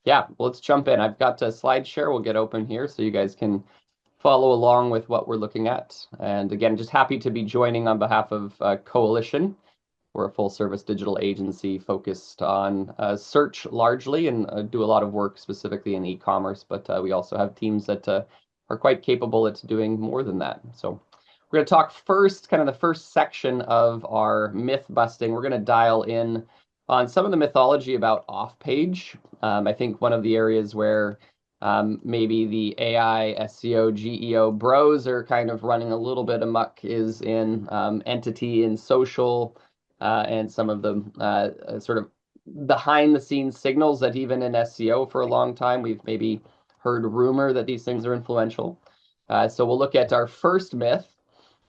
Yeah, well, let's jump in. I've got a slide share. We'll get open here so you guys can follow along with what we're looking at. And again, just happy to be joining on behalf of Coalition. We're a full-service digital agency focused on search largely and do a lot of work specifically in e-commerce, but we also have teams that are quite capable at doing more than that. So we're going to talk first, kind of the first section of our myth busting. We're going to dial in on some of the mythology about off-page. I think one of the areas where maybe the AI, SEO, GEO bros are kind of running a little bit amok is in entity and social and some of the sort of behind the scenes signals that even in SEO for a long time, we've maybe heard rumor that these things are influential. So we'll look at our first myth,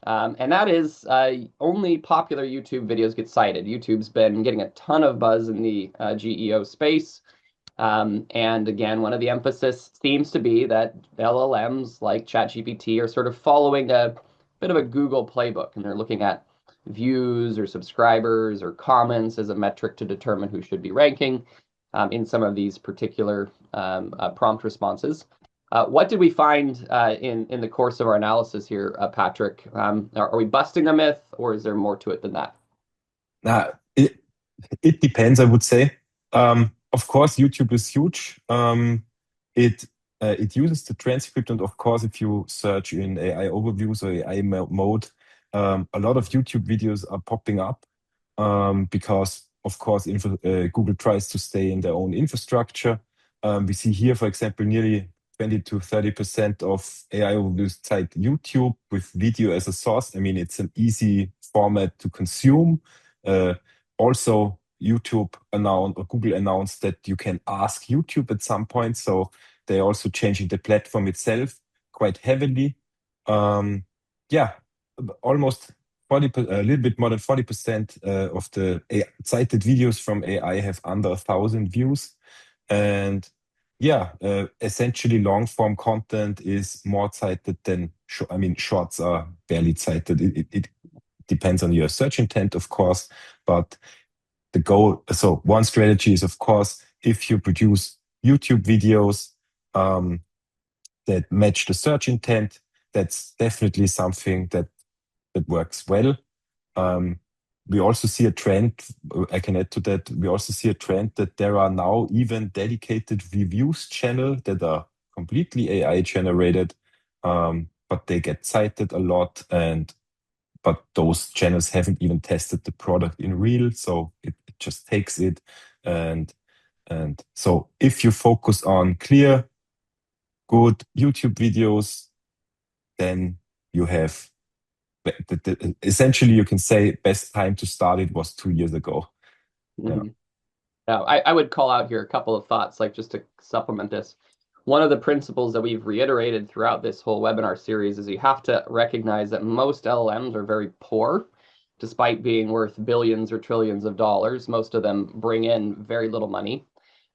and that is only popular YouTube videos get cited. YouTube's been getting a ton of buzz in the GEO space. And again, one of the emphasis seems to be that LLMs like ChatGPT are sort of following a bit of a Google playbook, and they're looking at views or subscribers or comments as a metric to determine who should be ranking in some of these particular prompt responses. What did we find in the course of our analysis here, Patrick? Are we busting a myth, or is there more to it than that? Uh, it, it depends, I would say. Of course, YouTube is huge. It uses the transcript, and of course, if you search in AI overviews or AI mode, a lot of YouTube videos are popping up because, of course, Google tries to stay in their own infrastructure. We see here, for example, nearly 20 to 30% of AI overviews cite YouTube with video as a source. I mean, it's an easy format to consume. Also, YouTube announced or Google announced that you can ask YouTube at some point. So they're also changing the platform itself quite heavily. Yeah, almost 40, a little bit more than 40% of the cited videos from AI have under 1,000 views. And yeah, essentially long form content is more cited than, I mean, shorts are barely cited. It depends on your search intent, of course, but the goal, so one strategy is, of course, if you produce YouTube videos that match the search intent, that's definitely something that works well. We also see a trend, I can add to that, we also see a trend that there are now even dedicated reviews channel that are completely AI generated, but they get cited a lot, but those channels haven't even tested the product in real, so it just takes it. And so if you focus on clear, good YouTube videos, then you have essentially you can say best time to start it was 2 years ago. Yeah. Mhm. Now, I would call out here a couple of thoughts, like just to supplement this. One of the principles that we've reiterated throughout this whole webinar series is you have to recognize that most LLMs are very poor, despite being worth billions or trillions of dollars. Most of them bring in very little money.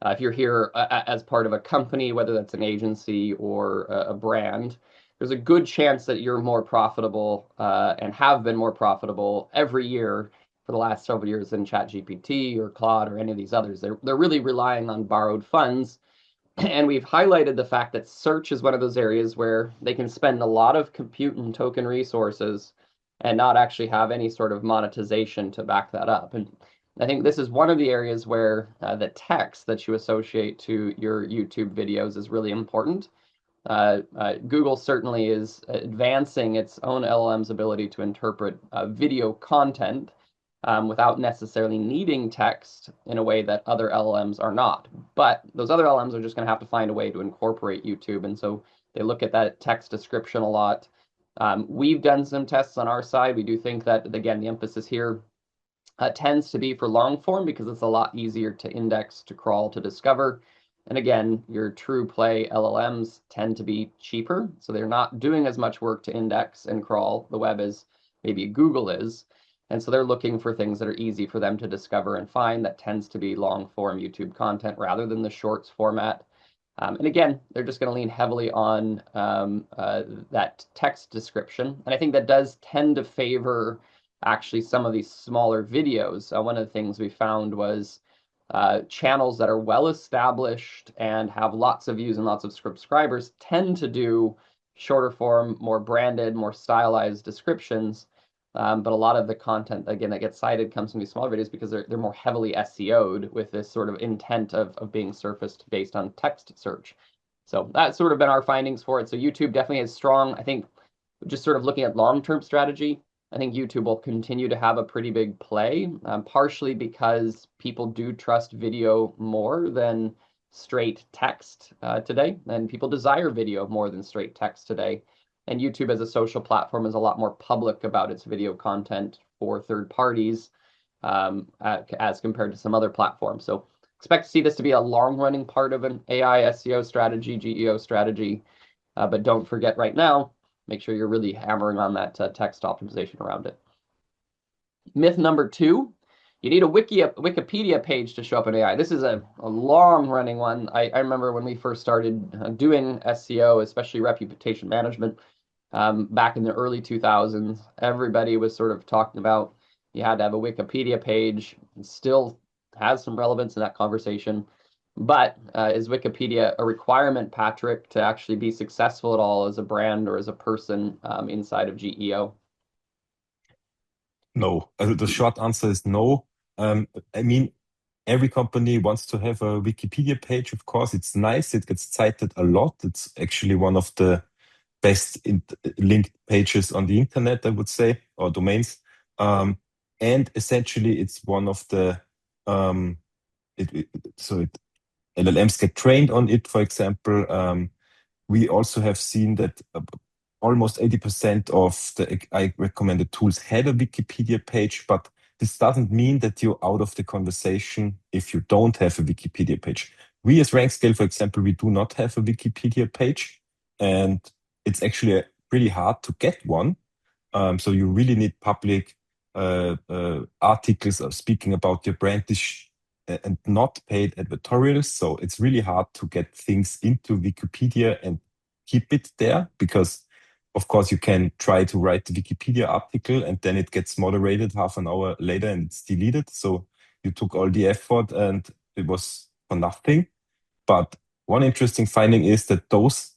If you're here as part of a company, whether that's an agency or a brand, there's a good chance that you're more profitable and have been more profitable every year for the last several years than ChatGPT or Claude or any of these others. They're really relying on borrowed funds. And we've highlighted the fact that search is one of those areas where they can spend a lot of compute and token resources and not actually have any sort of monetization to back that up. And I think this is one of the areas where the text that you associate to your YouTube videos is really important. Google certainly is advancing its own LLM's ability to interpret video content without necessarily needing text in a way that other LLMs are not. But those other LLMs are just going to have to find a way to incorporate YouTube. And so they look at that text description a lot. We've done some tests on our side. We do think that, again, the emphasis here tends to be for long form because it's a lot easier to index, to crawl, to discover. And again, your true play LLMs tend to be cheaper. So they're not doing as much work to index and crawl the web as maybe Google is. And so they're looking for things that are easy for them to discover and find. That tends to be long form YouTube content rather than the shorts format. And again, they're just going to lean heavily on that text description. And I think that does tend to favor actually some of these smaller videos. One of the things we found was channels that are well established and have lots of views and lots of subscribers tend to do shorter form, more branded, more stylized descriptions. But a lot of the content, again, that gets cited comes from these smaller videos because they're more heavily SEO'd with this sort of intent of being surfaced based on text search. So that's sort of been our findings for it. So YouTube definitely is strong. I think just sort of looking at long-term strategy, I think YouTube will continue to have a pretty big play, partially because people do trust video more than straight text today, and people desire video more than straight text today. And YouTube as a social platform is a lot more public about its video content for third parties as compared to some other platforms. So expect to see this to be a long-running part of an AI SEO strategy, GEO strategy. But don't forget right now, make sure you're really hammering on that text optimization around it. Myth number 2, you need a Wikipedia page to show up in AI. This is a long-running one. I remember when we first started doing SEO, especially reputation management, back in the early 2000s, everybody was sort of talking about you had to have a Wikipedia page. It still has some relevance in that conversation. But is Wikipedia a requirement, Patrick, to actually be successful at all as a brand or as a person inside of GEO? No. The short answer is no. I mean, every company wants to have a Wikipedia page. Of course, it's nice. It gets cited a lot. It's actually one of the best linked pages on the internet, I would say, or domains. And essentially, it's one of the LLMs get trained on it. For example, we also have seen that almost 80% of the I recommended tools had a Wikipedia page, but this doesn't mean that you're out of the conversation if you don't have a Wikipedia page. We as Rankscale, for example, we do not have a Wikipedia page, and it's actually pretty hard to get one. So you really need public articles speaking about your brand and not paid editorials. So it's really hard to get things into Wikipedia and keep it there because, of course, you can try to write the Wikipedia article and then it gets moderated half an hour later and it's deleted. So you took all the effort and it was for nothing. But one interesting finding is that those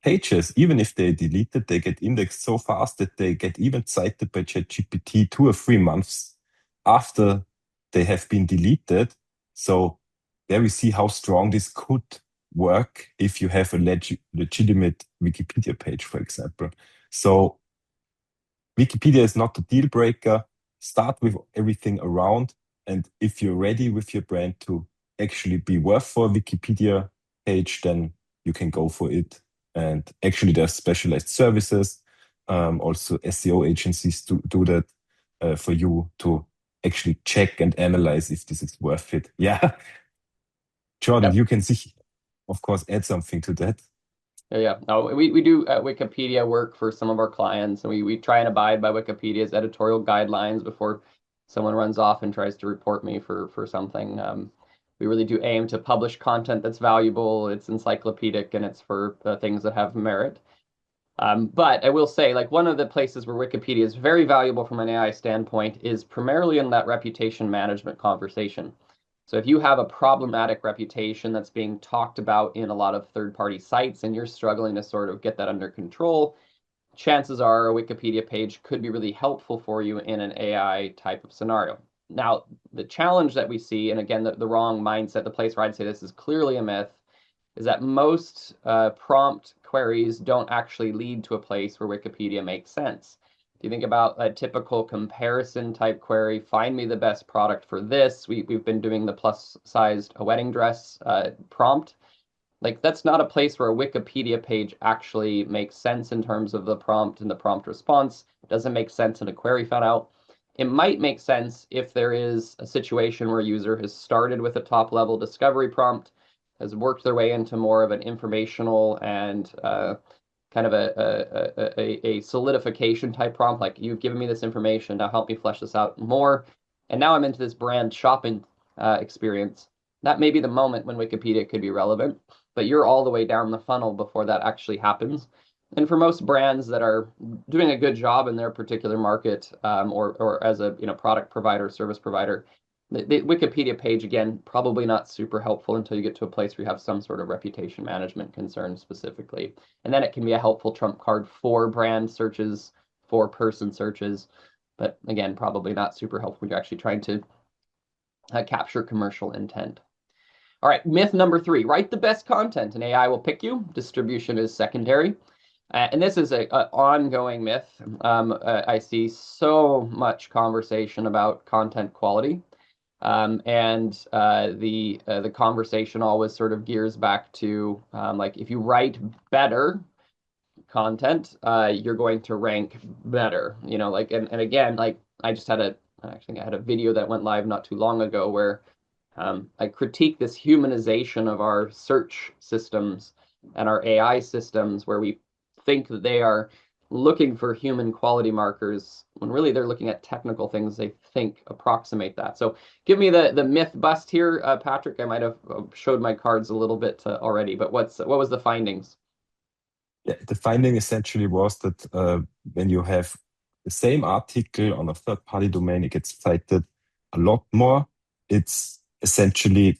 pages, even if they're deleted, they get indexed so fast that they get even cited by ChatGPT 2 or 3 months after they have been deleted. So there we see how strong this could work if you have a legitimate Wikipedia page, for example. So Wikipedia is not a deal breaker. Start with everything around. And if you're ready with your brand to actually be worth for a Wikipedia page, then you can go for it. And actually, there's specialized services. Also, SEO agencies do that for you to actually check and analyze if this is worth it. Yeah. Jordan, Yep. you can see, of course, add something to that. Yeah. No, we do Wikipedia work for some of our clients, and we try and abide by Wikipedia's editorial guidelines before someone runs off and tries to report me for something. We really do aim to publish content that's valuable, it's encyclopedic, and it's for things that have merit. But I will say, like, one of the places where Wikipedia is very valuable from an AI standpoint is primarily in that reputation management conversation. So if you have a problematic reputation that's being talked about in a lot of third-party sites and you're struggling to sort of get that under control, chances are a Wikipedia page could be really helpful for you in an AI type of scenario. Now, the challenge that we see, and again, the wrong mindset, the place where I'd say this is clearly a myth, is that most prompt queries don't actually lead to a place where Wikipedia makes sense. If you think about a typical comparison type query, find me the best product for this. We've been doing the plus-sized wedding dress prompt. Like, that's not a place where a Wikipedia page actually makes sense in terms of the prompt and the prompt response. It doesn't make sense in a query out. It might make sense if there is a situation where a user has started with a top-level discovery prompt, has worked their way into more of an informational and kind of a solidification type prompt, like, you've given me this information, now help me flesh this out more. And now I'm into this brand shopping experience. That may be the moment when Wikipedia could be relevant, but you're all the way down the funnel before that actually happens. And for most brands that are doing a good job in their particular market, or as a product provider, service provider, the Wikipedia page, again, probably not super helpful until you get to a place where you have some sort of reputation management concern specifically. And then it can be a helpful trump card for brand searches, for person searches. But again, probably not super helpful when you're actually trying to capture commercial intent. All right, myth number 3, write the best content and AI will pick you. Distribution is secondary. And this is an ongoing myth. I see so much conversation about content quality. And the conversation always sort of gears back to like if you write better content, you're going to rank better. Like and again, like I think I had a video that went live not too long ago where I critique this humanization of our search systems and our AI systems where we think that they are looking for human quality markers when really they're looking at technical things they think approximate that. So give me the myth bust here, Patrick. I might have showed my cards a little bit already, but what was the findings? Yeah, the finding essentially was that when you have the same article on a third-party domain, it gets cited a lot more. It's essentially,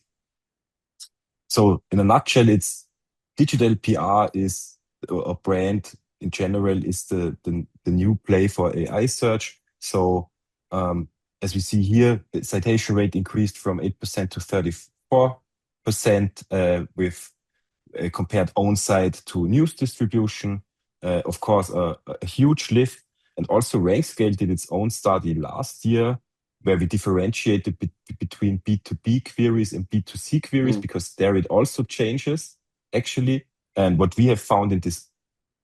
so in a nutshell, it's digital PR is, or brand in general, is the new play for AI search. So as we see here, the citation rate increased from 8% to 34% with compared on-site to news distribution. Of course, a huge lift. And also Rankscale did its own study last year where we differentiated between B2B queries and B2C queries because there it also changes actually. And what we have found in this,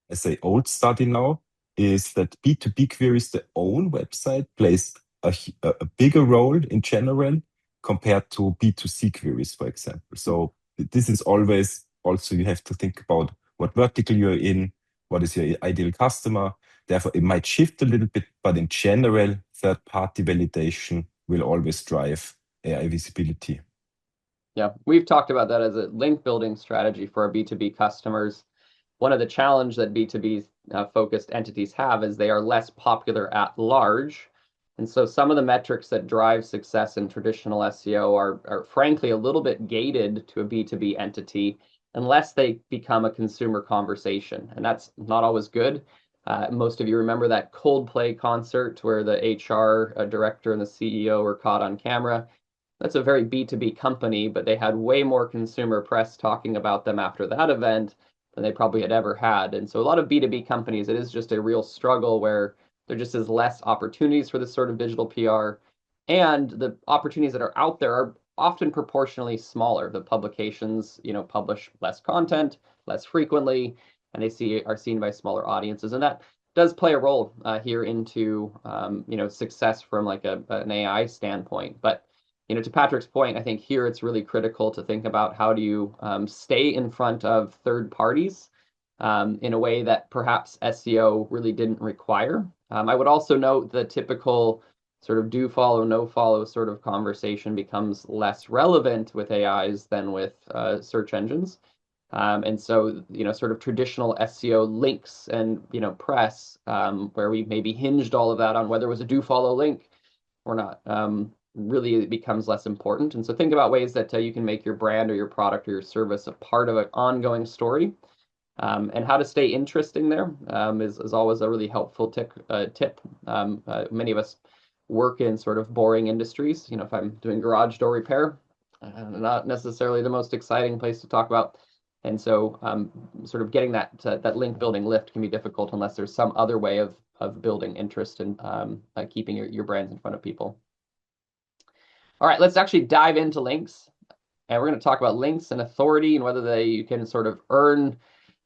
as I say, old study now is that B2B queries, their own website plays a bigger role in general compared to B2C queries, for example. So this is always also you have to think about what vertical you're in, what is your ideal customer. Therefore, it might shift a little bit, but in general, third-party validation will always drive AI visibility. Yeah, we've talked about that as a link building strategy for our B2B customers. One of the challenges that B2B focused entities have is they are less popular at large. And so some of the metrics that drive success in traditional SEO are frankly a little bit gated to a B2B entity unless they become a consumer conversation. And that's not always good. Most of you remember that Coldplay concert where the HR director and the CEO were caught on camera. That's a very B2B company, but they had way more consumer press talking about them after that event than they probably had ever had. And so a lot of B2B companies, it is just a real struggle where there just is less opportunities for this sort of digital PR. And the opportunities that are out there are often proportionally smaller. The publications, publish less content, less frequently, and are seen by smaller audiences. And that does play a role here into, success from like an AI standpoint. But to Patrick's point, I think here it's really critical to think about how do you stay in front of third parties in a way that perhaps SEO really didn't require. I would also note the typical sort of do follow, no follow sort of conversation becomes less relevant with AIs than with search engines. And so, sort of traditional SEO links and, press where we maybe hinged all of that on whether it was a do follow link or not. Really it becomes less important. And so think about ways that you can make your brand or your product or your service a part of an ongoing story. And how to stay interesting there is always a really helpful tip. Many of us work in sort of boring industries. If I'm doing garage door repair, not necessarily the most exciting place to talk about. And so sort of getting that link building lift can be difficult unless there's some other way of building interest and keeping your brands in front of people. All right, let's actually dive into links. And we're going to talk about links and authority and whether you can sort of earn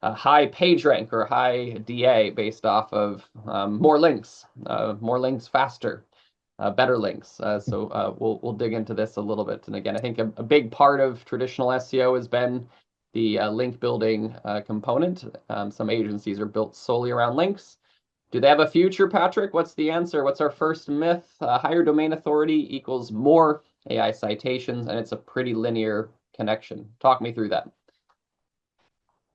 a high page rank or a high DA based off of more links faster, better links. So we'll dig into this a little bit. And again, I think a big part of traditional SEO has been the link building component. Some agencies are built solely around links. Do they have a future, Patrick? What's the answer? What's our first myth? Higher domain authority equals more AI citations, and it's a pretty linear connection. Talk me through that.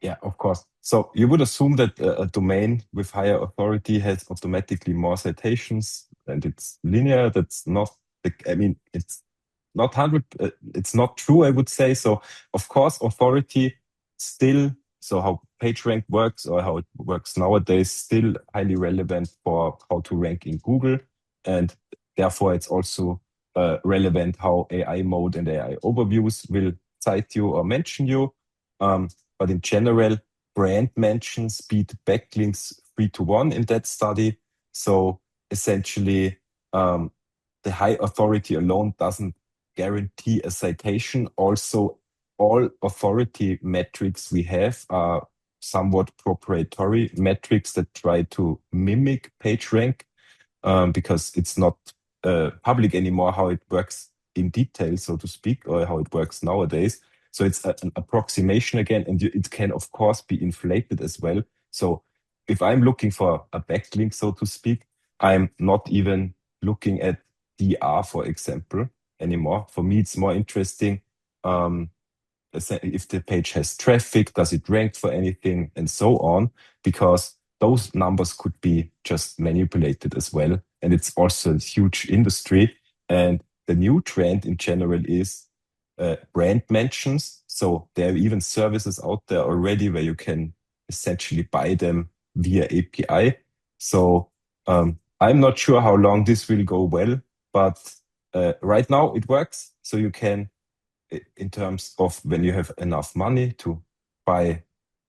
Yeah, of course. So you would assume that a domain with higher authority has automatically more citations and it's linear. That's not, it's not 100, it's not true, I would say. So of course, authority still, so how PageRank works or how it works nowadays, still highly relevant for how to rank in Google. And therefore, it's also relevant how AI mode and AI overviews will cite you or mention you. But in general, brand mentions beat backlinks 3-1 in that study. So essentially, the high authority alone doesn't guarantee a citation. Also, all authority metrics we have are somewhat proprietary metrics that try to mimic PageRank, because it's not public anymore how it works in detail, so to speak, or how it works nowadays. So it's an approximation again, and it can, of course, be inflated as well. So if I'm looking for a backlink, so to speak, I'm not even looking at DR, for example, anymore. For me, it's more interesting if the page has traffic, does it rank for anything, and so on, because those numbers could be just manipulated as well. And it's also a huge industry. And the new trend in general is brand mentions. So there are even services out there already where you can essentially buy them via API. So I'm not sure how long this will go well, but right now it works. So you can, in terms of when you have enough money to buy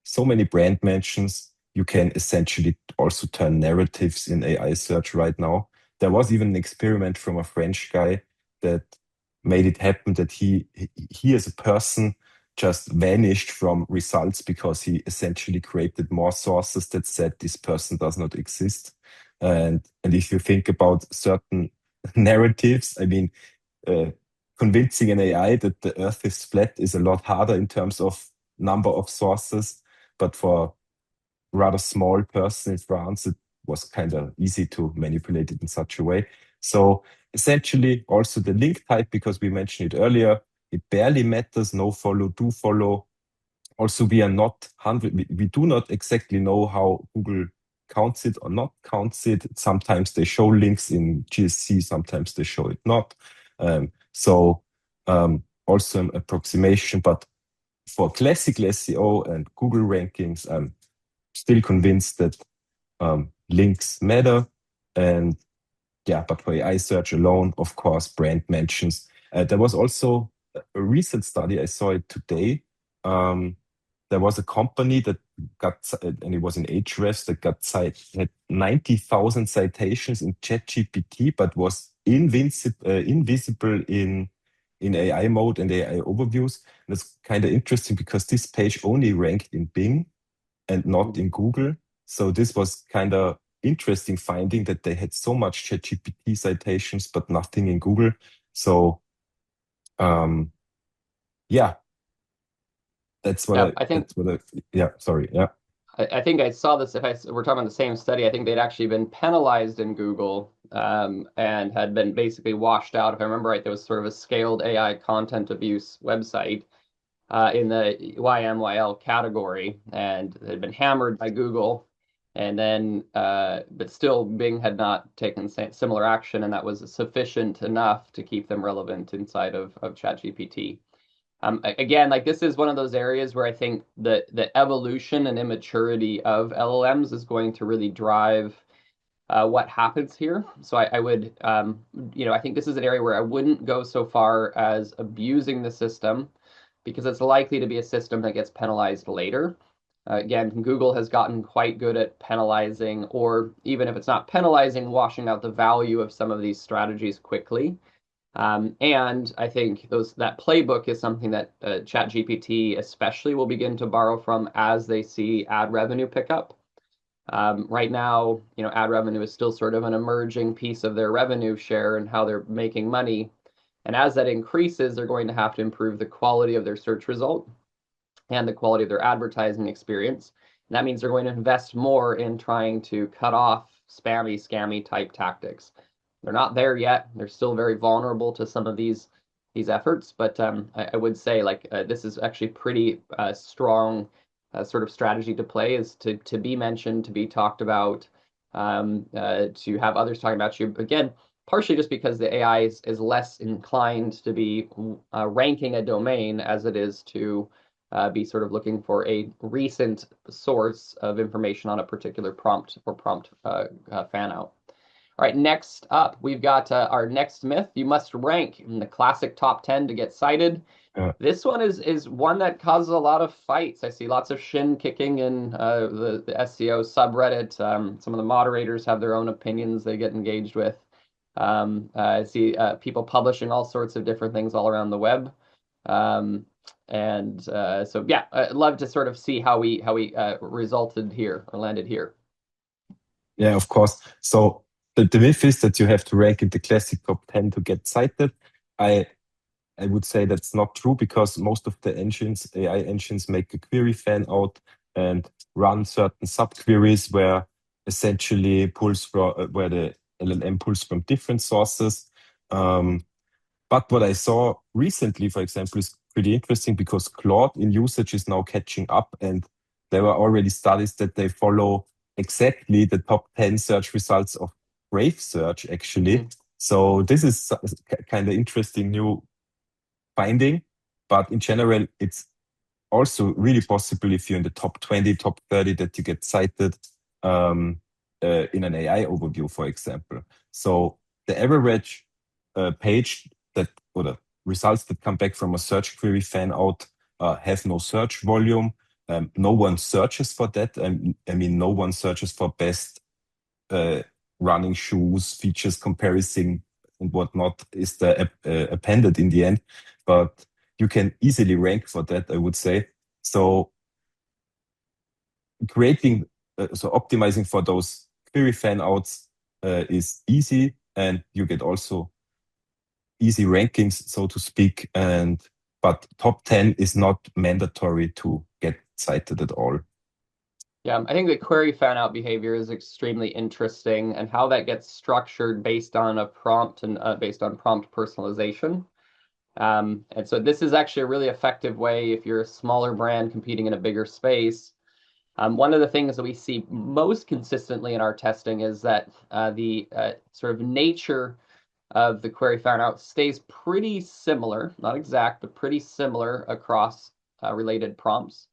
so many brand mentions, you can essentially also turn narratives in AI search right now. There was even an experiment from a French guy that made it happen that he as a person just vanished from results because he essentially created more sources that said this person does not exist. And if you think about certain narratives, I mean, uh, convincing an AI that the Earth is flat is a lot harder in terms of number of sources. But for a rather small person in France, it was kind of easy to manipulate it in such a way. So essentially, also the link type, because we mentioned it earlier, it barely matters. No follow, do follow. Also, we are not 100, we do not exactly know how Google counts it or not counts it. Sometimes they show links in GSC, sometimes they show it not. So also an approximation, but for classical SEO and Google rankings, I'm still convinced that links matter. And yeah, but for AI search alone, of course, brand mentions. There was also a recent study, I saw it today. There was a company that got, and it was in Ahrefs, that had 90,000 citations in ChatGPT, but was invisible in AI mode and AI overviews. And it's kind of interesting because this page only ranked in Bing and not in Google. So this was kind of interesting finding that they had so much ChatGPT citations, but nothing in Google. So yeah, Yeah, I think yeah, sorry. Yeah. I think I saw this. If we're talking about the same study, I think they'd actually been penalized in Google and had been basically washed out. If I remember right, there was sort of a scaled AI content abuse website in the YMYL category, and had been hammered by Google. And then, but still, Bing had not taken similar action, and that was sufficient enough to keep them relevant inside of ChatGPT. Again, like this is one of those areas where I think the evolution and immaturity of LLMs is going to really drive what happens here. So I would, I think this is an area where I wouldn't go so far as abusing the system because it's likely to be a system that gets penalized later. Again, Google has gotten quite good at penalizing, or even if it's not penalizing, washing out the value of some of these strategies quickly. And I think that playbook is something that ChatGPT especially will begin to borrow from as they see ad revenue pick up. Right now, ad revenue is still sort of an emerging piece of their revenue share and how they're making money. And as that increases, they're going to have to improve the quality of their search result and the quality of their advertising experience. And that means they're going to invest more in trying to cut off spammy, scammy type tactics. They're not there yet. They're still very vulnerable to some of these efforts, but I would say this is actually pretty strong sort of strategy to play is to be mentioned, to be talked about, to have others talking about you. Again, partially just because the AI is less inclined to be ranking a domain as it is to be sort of looking for a recent source of information on a particular prompt or prompt fan out. All right, next up, we've got our next myth. You must rank in the classic top 10 to get cited. This one is one that causes a lot of fights. I see lots of shin kicking in the SEO subreddit. Some of the moderators have their own opinions they get engaged with. I see people publishing all sorts of different things all around the web. So yeah, I'd love to sort of see how we resulted here or landed here. Yeah, of course. So the myth is that you have to rank in the classic top 10 to get cited. I would say that's not true, because most of the engines, AI engines, make a query fan out and run certain subqueries where essentially pulls from where the LLM pulls from different sources. But what I saw recently, for example, is pretty interesting, because Claude in usage is now catching up, and there were already studies that they follow exactly the top 10 search results of Brave Search, actually. So this is kind of interesting new finding, but in general, it's also really possible if you're in the top 20, top 30 that you get cited in an AI overview, for example. So the average page that, or the results that come back from a search query fan out have no search volume. No one searches for that. I mean, no one searches for best running shoes, features comparison, and whatnot is the appended in the end. But you can easily rank for that, I would say. So optimizing for those query fan outs is easy, and you get also easy rankings, so to speak. But top 10 is not mandatory to get cited at all. Yeah, I think the query fan out behavior is extremely interesting, and how that gets structured based on a prompt and based on prompt personalization. And so this is actually a really effective way if you're a smaller brand competing in a bigger space. One of the things that we see most consistently in our testing is that the sort of nature of the query fan out stays pretty similar, not exact, but pretty similar across related prompts.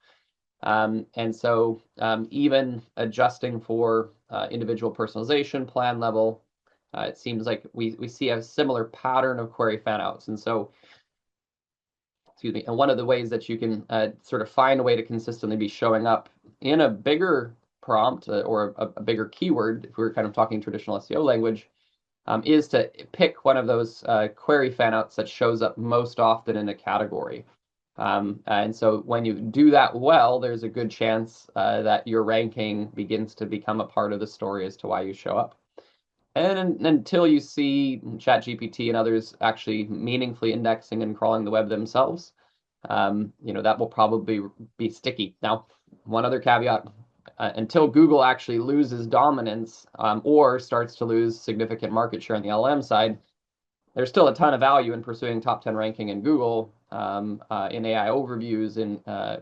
And so even adjusting for individual personalization plan level, it seems like we see a similar pattern of query fan outs. And so, excuse me, and one of the ways that you can sort of find a way to consistently be showing up in a bigger prompt or a bigger keyword, if we were kind of talking traditional SEO language, is to pick one of those query fan outs that shows up most often in a category. And so when you do that well, there's a good chance that your ranking begins to become a part of the story as to why you show up. And until you see ChatGPT and others actually meaningfully indexing and crawling the web themselves, that will probably be sticky. Now, one other caveat, until Google actually loses dominance or starts to lose significant market share on the LLM side, there's still a ton of value in pursuing top 10 ranking in Google in AI overviews,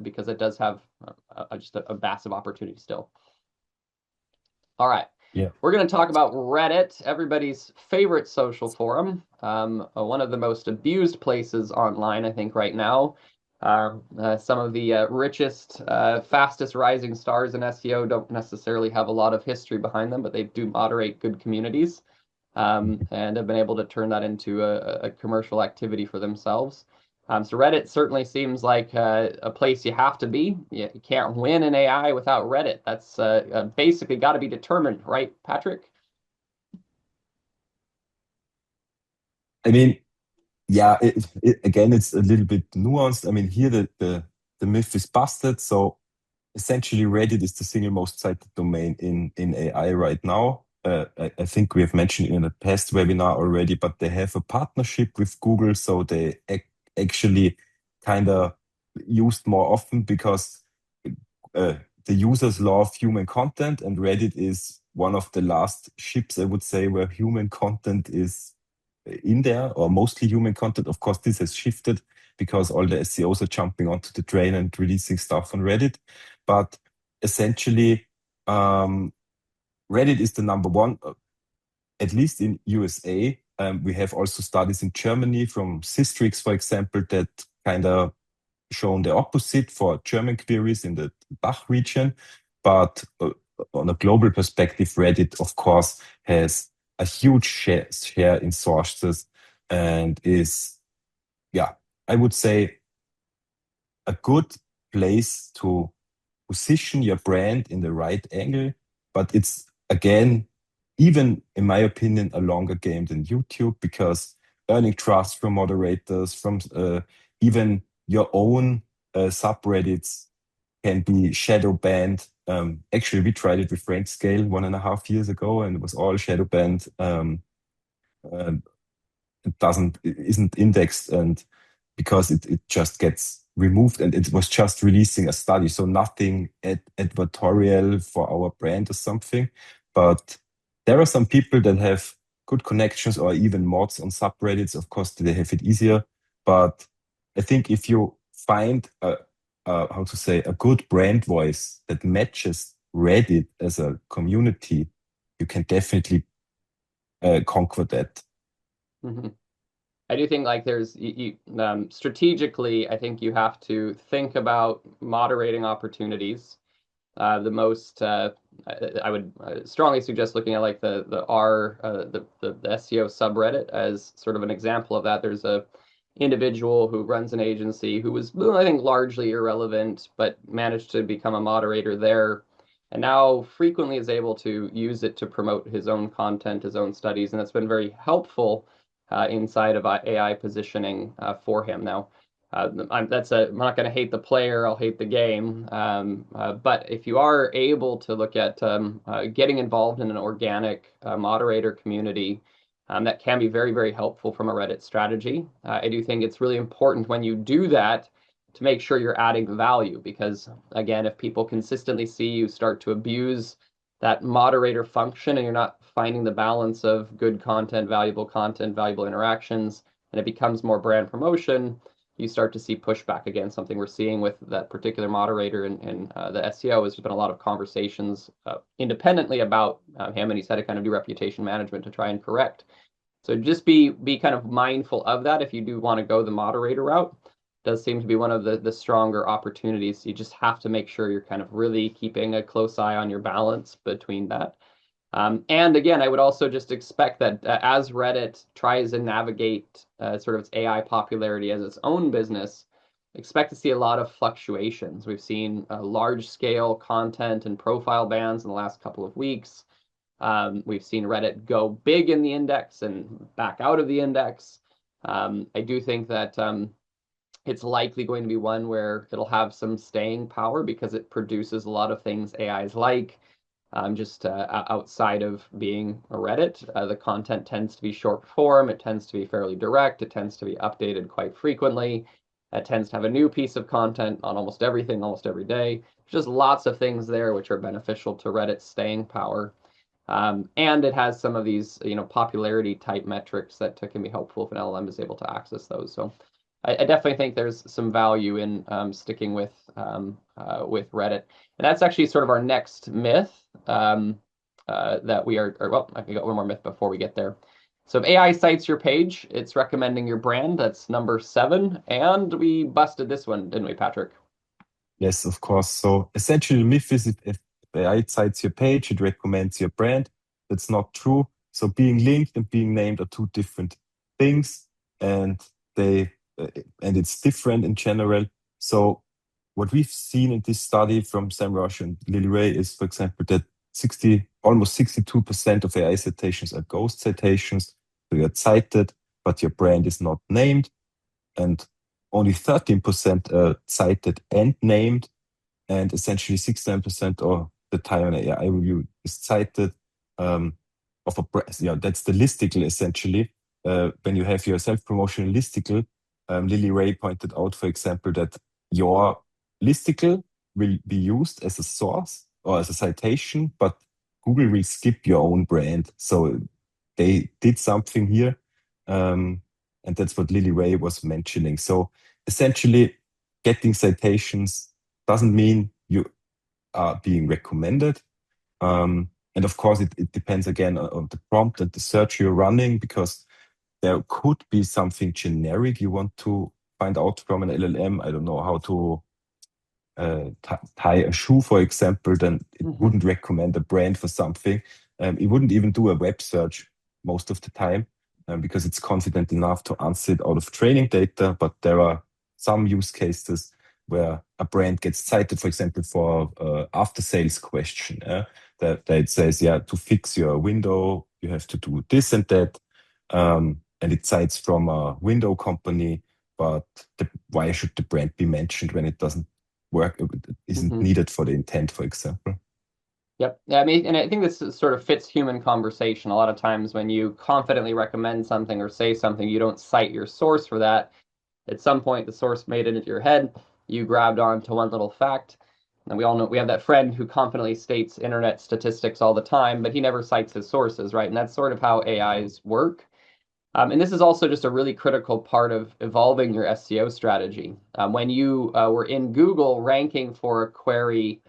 because it does have just a massive opportunity still. All right. Yeah. We're going to talk about Reddit, everybody's favorite social forum, one of the most abused places online, I think, right now. Some of the richest, fastest rising stars in SEO don't necessarily have a lot of history behind them, but they do moderate good communities and have been able to turn that into a commercial activity for themselves. So Reddit certainly seems like a place you have to be. You can't win in AI without Reddit. That's basically got to be determined, right, Patrick? I mean, yeah, again, it's a little bit nuanced. I mean, here the myth is busted. So essentially, Reddit is the single most cited domain in AI right now. I think we have mentioned in a past webinar already, but they have a partnership with Google, so they actually kind of used more often, because the users love human content, and Reddit is one of the last ships, I would say, where human content is in there, or mostly human content. Of course, this has shifted because all the SEOs are jumping onto the train and releasing stuff on Reddit. But essentially, Reddit is the number one, at least in USA, We have also studies in Germany from Systrix, for example, that kind of shown the opposite for German queries in the Bach region. But on a global perspective, Reddit, of course, has a huge share in sources and is, yeah, I would say a good place to position your brand in the right angle. But it's, again, even in my opinion, a longer game than YouTube, because earning trust from moderators, from even your own subreddits can be shadow banned. Actually, we tried it with Rankscale 1.5 years ago, and it was all shadow banned. Uh, it isn't indexed, and because it just gets removed, and it was just releasing a study, so nothing advertorial for our brand or something. But there are some people that have good connections or even mods on subreddits. Of course, they have it easier. But I think if you find how to say, a good brand voice that matches Reddit as a community, you can definitely conquer that. Mhm. I do think like there's strategically, I think you have to think about moderating opportunities. The most I would strongly suggest looking at like the R the SEO subreddit as sort of an example of that. There's a individual who runs an agency who was, well, I think, largely irrelevant, but managed to become a moderator there, and now frequently is able to use it to promote his own content, his own studies, and that's been very helpful inside of AI positioning for him. Now, I'm not going to hate the player, I'll hate the game. But if you are able to look at getting involved in an organic moderator community, that can be very, very helpful from a Reddit strategy. I do think it's really important when you do that to make sure you're adding value, because again, if people consistently see you start to abuse that moderator function and you're not finding the balance of good content, valuable interactions, and it becomes more brand promotion, you start to see pushback. Again, something we're seeing with that particular moderator in the SEO is there's been a lot of conversations independently about him, and he's had to kind of do reputation management to try and correct. So just be kind of mindful of that if you do want to go the moderator route. It does seem to be one of the stronger opportunities. You just have to make sure you're kind of really keeping a close eye on your balance between that. And again, I would also just expect that as Reddit tries to navigate sort of its AI popularity as its own business, expect to see a lot of fluctuations. We've seen large scale content and profile bans in the last couple of weeks. We've seen Reddit go big in the index and back out of the index. I do think that it's likely going to be one where it'll have some staying power because it produces a lot of things AIs like. Just outside of being a Reddit, the content tends to be short form. It tends to be fairly direct. It tends to be updated quite frequently. It tends to have a new piece of content on almost everything, almost every day. There's just lots of things there which are beneficial to Reddit's staying power. And it has some of these, popularity type metrics that can be helpful if an LLM is able to access those. So I definitely think there's some value in sticking with Reddit. And that's actually sort of our next myth that we are, or well, I got one more myth before we get there. So if AI cites your page, it's recommending your brand. That's number 7. And we busted this one, didn't we, Patrick? Yes, of course. So essentially, the myth is if AI cites your page, it recommends your brand. That's not true. So being linked and being named are two different things, and they and it's different in general. So what we've seen in this study from Sam Rush and Lily Ray is, for example, that almost 62% of AI citations are ghost citations. So you're cited, but your brand is not named, and only 13% are cited and named, and essentially 69% of the time an AI review is cited. Of a that's the listicle essentially. When you have your self-promotion listicle, Lily Ray pointed out, for example, that your listicle will be used as a source or as a citation, but Google will skip your own brand. So they did something here. And that's what Lily Ray was mentioning. So essentially, getting citations doesn't mean you are being recommended. And of course, it depends again on the prompt and the search you're running, because there could be something generic you want to find out from an LLM. I don't know how to tie a shoe, for example, then it wouldn't recommend a brand for something. It wouldn't even do a web search most of the time because it's confident enough to answer it out of training data. But there are some use cases where a brand gets cited, for example, for after sales question. That it says, yeah, to fix your window, you have to do this and that. And it cites from a window company, but why should the brand be mentioned when it doesn't work, isn't needed for the intent, for example? Yep. Yeah, I mean, and I think this sort of fits human conversation. A lot of times when you confidently recommend something or say something, you don't cite your source for that. At some point, the source made it into your head. You grabbed onto one little fact. And we all know we have that friend who confidently states internet statistics all the time, but he never cites his sources, right? And that's sort of how AIs work. And this is also just a really critical part of evolving your SEO strategy. When you were in Google ranking for a query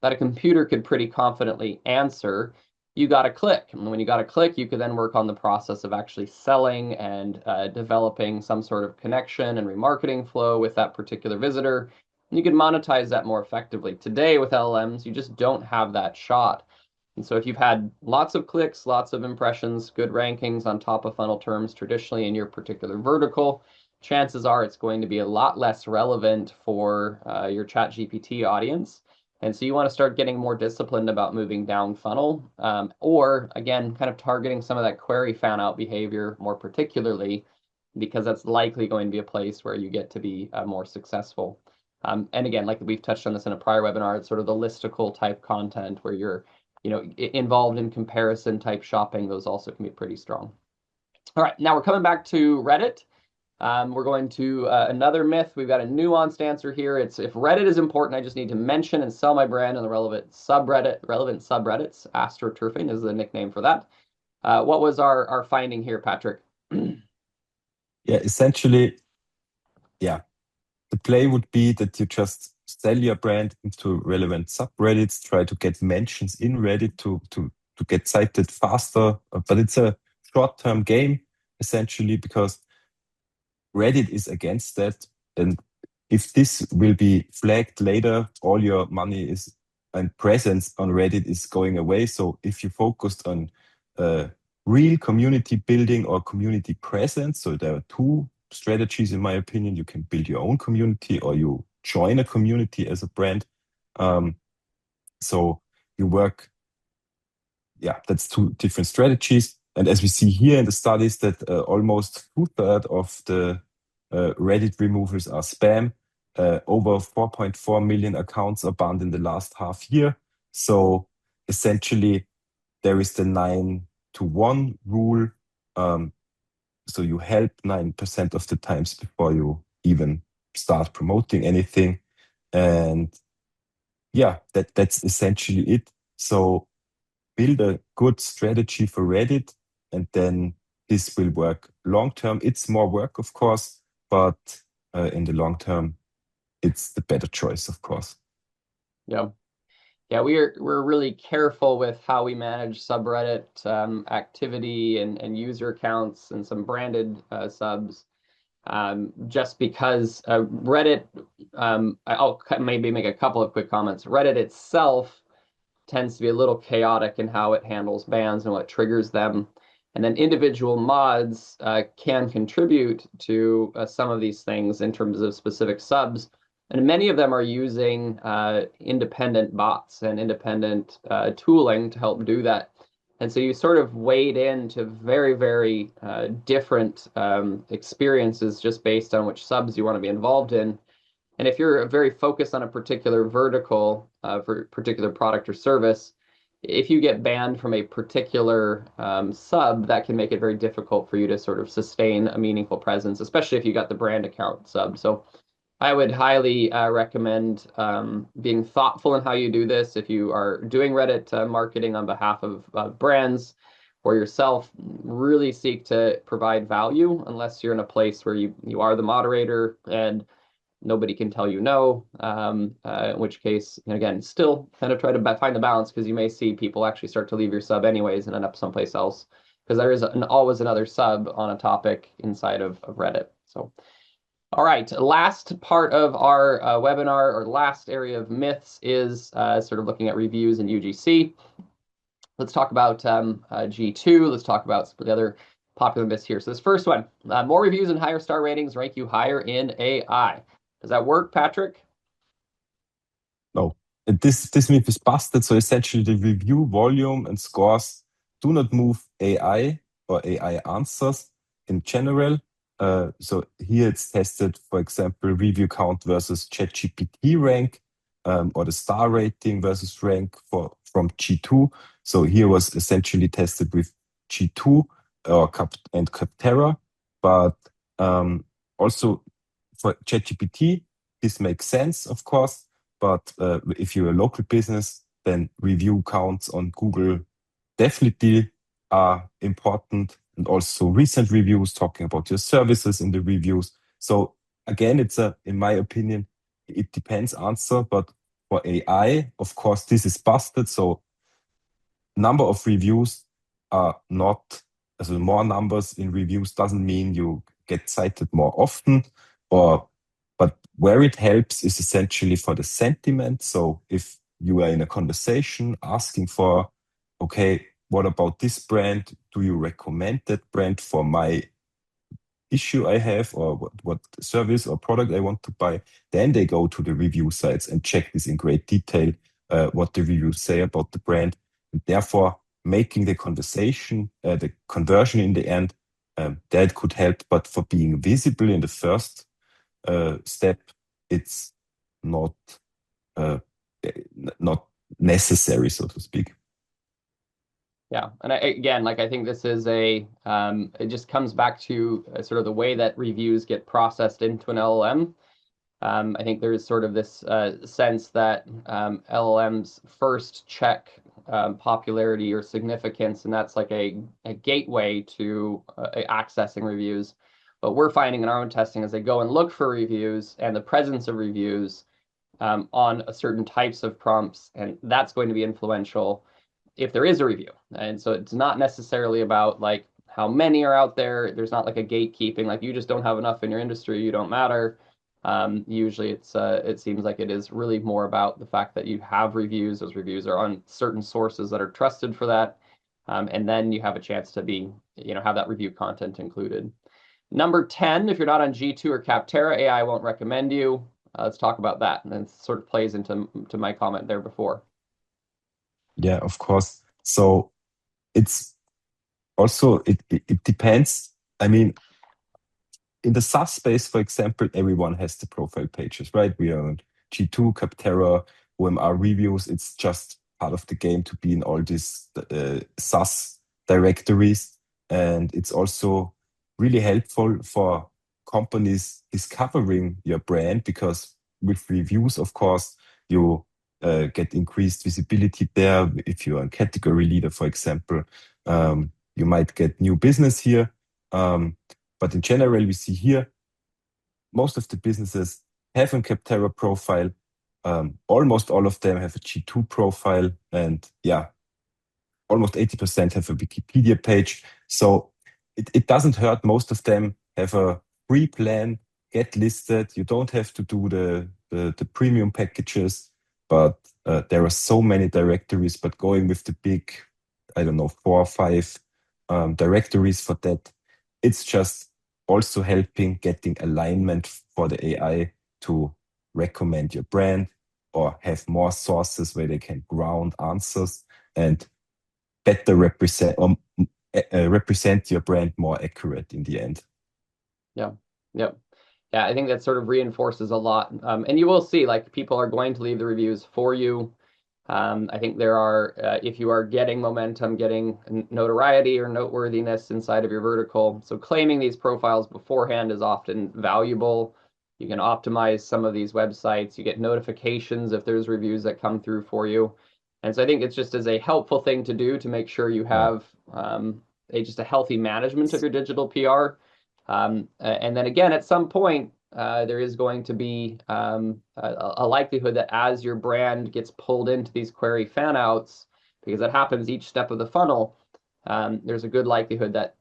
that a computer could pretty confidently answer, you got a click. And when you got a click, you could then work on the process of actually selling and developing some sort of connection and remarketing flow with that particular visitor. And you can monetize that more effectively. Today, with LLMs, you just don't have that shot. And so if you've had lots of clicks, lots of impressions, good rankings on top of funnel terms traditionally in your particular vertical, chances are it's going to be a lot less relevant for your ChatGPT audience. And so you want to start getting more disciplined about moving down funnel, or again, kind of targeting some of that query fan out behavior more particularly, because that's likely going to be a place where you get to be more successful. And again, like we've touched on this in a prior webinar, it's sort of the listicle type content where you're involved in comparison type shopping. Those also can be pretty strong. All right, now we're coming back to Reddit. We're going to another myth. We've got a nuanced answer here. It's if Reddit is important, I just need to mention and sell my brand in the relevant subreddits. AstroTurfing is the nickname for that. What was our finding here, Patrick? Yeah, essentially, yeah, the play would be that you just sell your brand into relevant subreddits, try to get mentions in Reddit to get cited faster. But it's a short-term game, essentially, because Reddit is against that. And if this will be flagged later, all your money is and presence on Reddit is going away. So if you focused on real community building or community presence, so there are two strategies, in my opinion. You can build your own community or you join a community as a brand. So you work, yeah, that's two different strategies. And as we see here in the studies that almost 2/3 of the Reddit removals are spam. Over 4.4 million accounts are banned in the last half year. So essentially, there is the 9-to-1 rule. So you help 9% of the times before you even start promoting anything. And yeah, that's essentially it. So build a good strategy for Reddit, and then this will work long term. It's more work, of course, but in the long term, it's the better choice, of course. Yeah. Yeah, we're really careful with how we manage subreddit activity and user accounts and some branded subs, just because Reddit. I'll maybe make a couple of quick comments. Reddit itself tends to be a little chaotic in how it handles bans and what triggers them, and then individual mods can contribute to some of these things in terms of specific subs. And many of them are using independent bots and independent tooling to help do that. And so you sort of wade into very, very different experiences just based on which subs you want to be involved in. And if you're very focused on a particular vertical for a particular product or service, if you get banned from a particular sub, that can make it very difficult for you to sort of sustain a meaningful presence, especially if you got the brand account sub. So I would highly recommend being thoughtful in how you do this. If you are doing Reddit marketing on behalf of brands or yourself, really seek to provide value unless you're in a place where you are the moderator and nobody can tell you no, in which case, again, still kind of try to find the balance because you may see people actually start to leave your sub anyways and end up someplace else. because there is always another sub on a topic inside of Reddit. So, all right, last part of our webinar, or last area of myths, is sort of looking at reviews in UGC. Let's talk about G2. Let's talk about some of the other popular myths here. So this first one, more reviews and higher star ratings rank you higher in AI. Does that work, Patrick? No. This myth is busted. So essentially, the review volume and scores do not move AI or AI answers in general. So here it's tested, for example, review count versus ChatGPT rank, or the star rating versus rank from G2. So here was essentially tested with G2 and Capterra, but also for ChatGPT, this makes sense, of course. But if you're a local business, then review counts on Google definitely are important, and also recent reviews talking about your services in the reviews. So again, it's in my opinion, it depends answer, but for AI, of course, this is busted. So number of reviews are not, as more numbers in reviews doesn't mean you get cited more often, but where it helps is essentially for the sentiment. So if you are in a conversation asking for, okay, what about this brand? Do you recommend that brand for my issue I have, or what service or product I want to buy? Then they go to the review sites and check this in great detail, what the reviews say about the brand, and therefore making the conversation, the conversion in the end, that could help. But for being visible in the first step, it's not uh, not necessary, so to speak. Yeah, and again, like I think this is it just comes back to sort of the way that reviews get processed into an LLM. I think there's sort of this sense that LLMs first check popularity or significance, and that's like a gateway to accessing reviews. But we're finding in our own testing as they go and look for reviews and the presence of reviews on certain types of prompts, and that's going to be influential if there is a review. And so it's not necessarily about like how many are out there. There's not like a gatekeeping, like you just don't have enough in your industry, you don't matter. Usually it seems like it is really more about the fact that you have reviews. Those reviews are on certain sources that are trusted for that. And then you have a chance to be, have that review content included. Number 10, if you're not on G2 or Capterra, AI won't recommend you. Let's talk about that. And it sort of plays into my comment there before. Yeah, of course. So it's also, it depends. I mean, in the SaaS space, for example, everyone has the profile pages, right? We are on G2, Capterra, OMR reviews. It's just part of the game to be in all these SaaS directories. And it's also really helpful for companies discovering your brand, because with reviews, of course, you get increased visibility there. If you're a category leader, for example, you might get new business here. But in general, we see here, most of the businesses have a Capterra profile. Almost all of them have a G2 profile. And yeah, almost 80% have a Wikipedia page. So it doesn't hurt. Most of them have a free plan, get listed. You don't have to do the premium packages. But there are so many directories. But going with the big, I don't know, 4 or 5 directories for that, it's just also helping getting alignment for the AI to recommend your brand, or have more sources where they can ground answers and better represent your brand more accurate in the end. Yeah. Yep. Yeah, I think that sort of reinforces a lot. And you will see, like, people are going to leave the reviews for you. I think there are, if you are getting momentum, getting notoriety or noteworthiness inside of your vertical, so claiming these profiles beforehand is often valuable. You can optimize some of these websites. You get notifications if there's reviews that come through for you. And so I think it's just as a helpful thing to do to make sure you have just a healthy management of your digital PR. And then again, at some point, there is going to be a likelihood that as your brand gets pulled into these query fan outs, because that happens each step of the funnel, there's a good likelihood that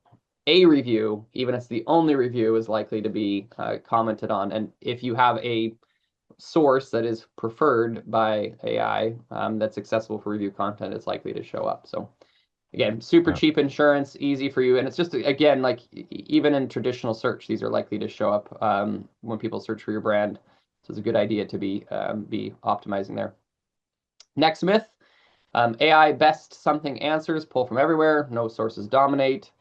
a review, even if it's the only review, is likely to be commented on. And if you have a source that is preferred by AI that's accessible for review content, it's likely to show up. So again, super Yeah. cheap insurance, easy for you. And it's just, again, like even in traditional search, these are likely to show up when people search for your brand. So it's a good idea to be optimizing there. Next myth, AI best something answers, pull from everywhere, no sources dominate.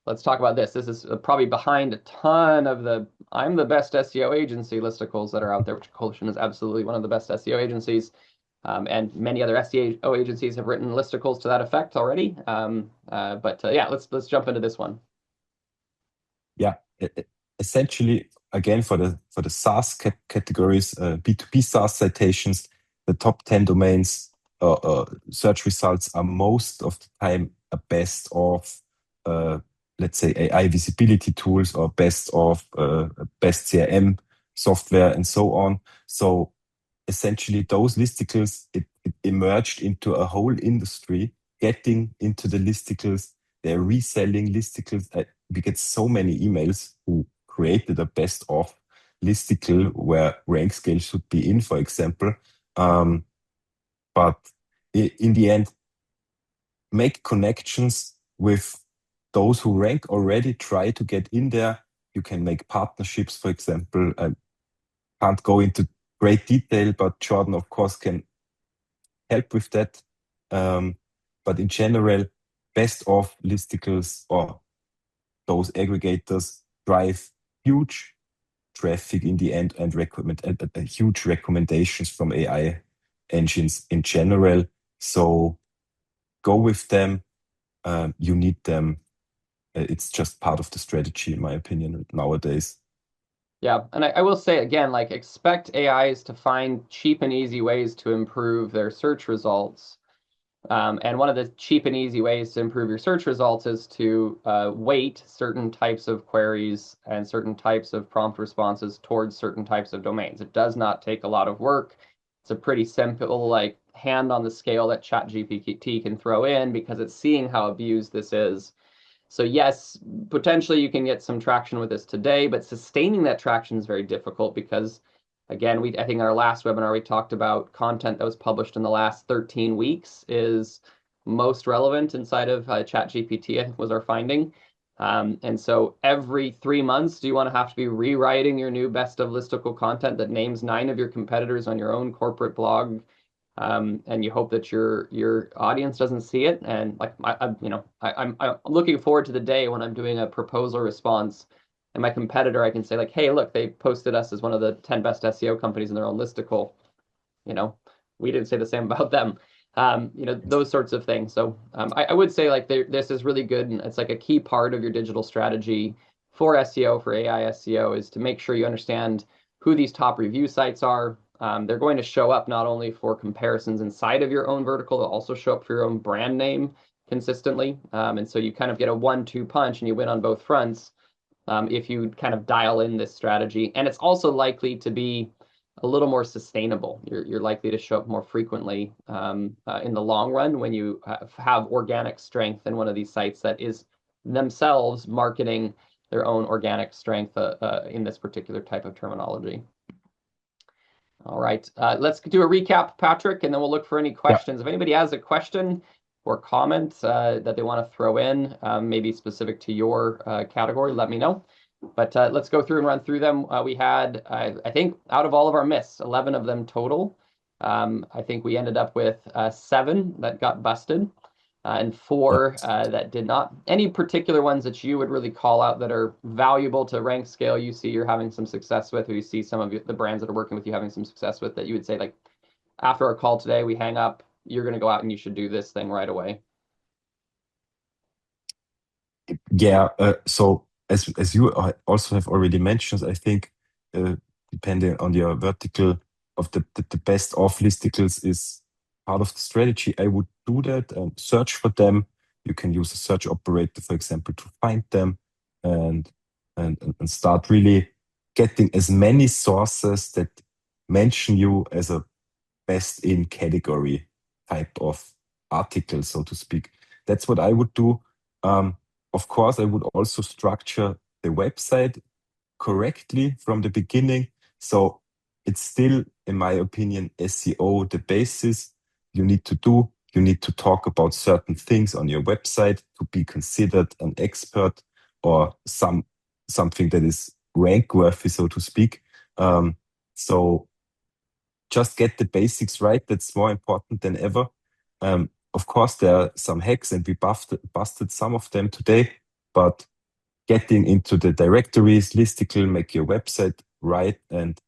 Let's talk about this. This is probably behind a ton of the I'm the best SEO agency listicles that are out there, which Coalition is absolutely one of the best SEO agencies. And many other SEO agencies have written listicles to that effect already. Yeah, let's jump into this one. Yeah, essentially, again, for the SaaS categories, B2B SaaS citations, the top 10 domains search results are most of the time a best of, let's say, AI visibility tools or best of best CRM software and so on. So essentially, those listicles, it emerged into a whole industry, getting into the listicles. They're reselling listicles. We get so many emails who created a best of listicle where Rankscale should be in, for example. But in the end, make connections with those who rank already, try to get in there. You can make partnerships, for example. I can't go into great detail, but Jordan, of course, can help with that. But in general, best of listicles or those aggregators drive huge traffic in the end and recommend huge recommendations from AI engines in general. So go with them. You need them. It's just part of the strategy, in my opinion, nowadays. Yeah, and I will say again, like expect AIs to find cheap and easy ways to improve their search results. And one of the cheap and easy ways to improve your search results is to weight certain types of queries and certain types of prompt responses towards certain types of domains. It does not take a lot of work. It's a pretty simple, like hand on the scale that ChatGPT can throw in because it's seeing how abused this is. So yes, potentially you can get some traction with this today, but sustaining that traction is very difficult because, again, I think in our last webinar we talked about content that was published in the last 13 weeks is most relevant inside of ChatGPT, I think was our finding. And so every 3 months, do you want to have to be rewriting your new best of listicle content that names 9 of your competitors on your own corporate blog? And you hope that your audience doesn't see it. And like I'm looking forward to the day when I'm doing a proposal response, and my competitor, I can say like, hey, look, they posted us as one of the 10 best SEO companies in their own listicle. You know, we didn't say the same about them. Those sorts of things. So I would say like this is really good, and it's like a key part of your digital strategy for SEO, for AI SEO, is to make sure you understand who these top review sites are. They're going to show up not only for comparisons inside of your own vertical, they'll also show up for your own brand name consistently. And so you kind of get a 1-2 punch and you win on both fronts if you kind of dial in this strategy. And it's also likely to be a little more sustainable. You're likely to show up more frequently in the long run when you have organic strength in one of these sites that is themselves marketing their own organic strength in this particular type of terminology. All right, let's do a recap, Patrick, and then we'll look for any questions. If anybody has a question or comment that they want to throw in, maybe specific to your category, let me know. But let's go through and run through them. We had, I think, out of all of our myths, 11 of them total. I think we ended up with 7 that got busted and 4 that did not. Any particular ones that you would really call out that are valuable to Rankscale you see you're having some success with, or you see some of the brands that are working with you having some success with, that you would say, like, after our call today, we hang up, you're going to go out and you should do this thing right away? Yeah. So as you also have already mentioned, I think depending on your vertical of the best of listicles is part of the strategy. I would do that and search for them. You can use a search operator, for example, to find them and start really getting as many sources that mention you as a best in category type of article, so to speak. That's what I would do. Of course, I would also structure the website correctly from the beginning. So it's still, in my opinion, SEO, the basis you need to do. You need to talk about certain things on your website to be considered an expert or something that is rank worthy, so to speak. So just get the basics right. That's more important than ever. Of course, there are some hacks, and we busted some of them today, but getting into the directories, listicle, make your website right, and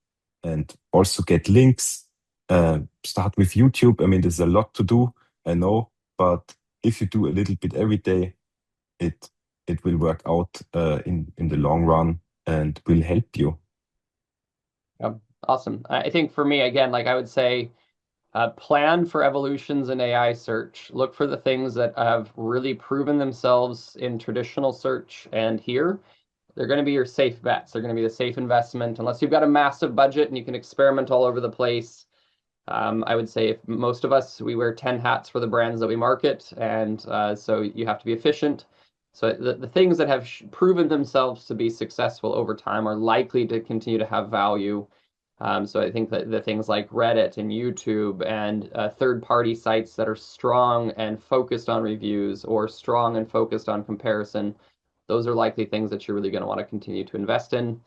also get links. Start with YouTube. I mean, there's a lot to do, I know, but if you do a little bit every day, it it will work out in the long run and will help you. Yep. Awesome. I think for me, again, like I would say, plan for evolutions in AI search. Look for the things that have really proven themselves in traditional search and here. They're going to be your safe bets. They're going to be the safe investment. Unless you've got a massive budget and you can experiment all over the place, I would say if most of us, we wear 10 hats for the brands that we market. And so you have to be efficient. So the things that have proven themselves to be successful over time are likely to continue to have value. So I think that the things like Reddit and YouTube and third-party sites that are strong and focused on reviews or strong and focused on comparison, those are likely things that you're really going to want to continue to invest in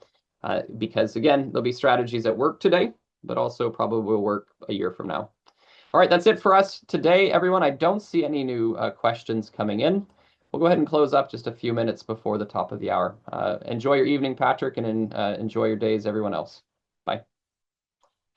because, again, there'll be strategies that work today, but also probably will work a year from now. All right, that's it for us today, everyone. I don't see any new questions coming in. We'll go ahead and close up just a few minutes before the top of the hour. Enjoy your evening, Patrick, and enjoy your days, everyone else.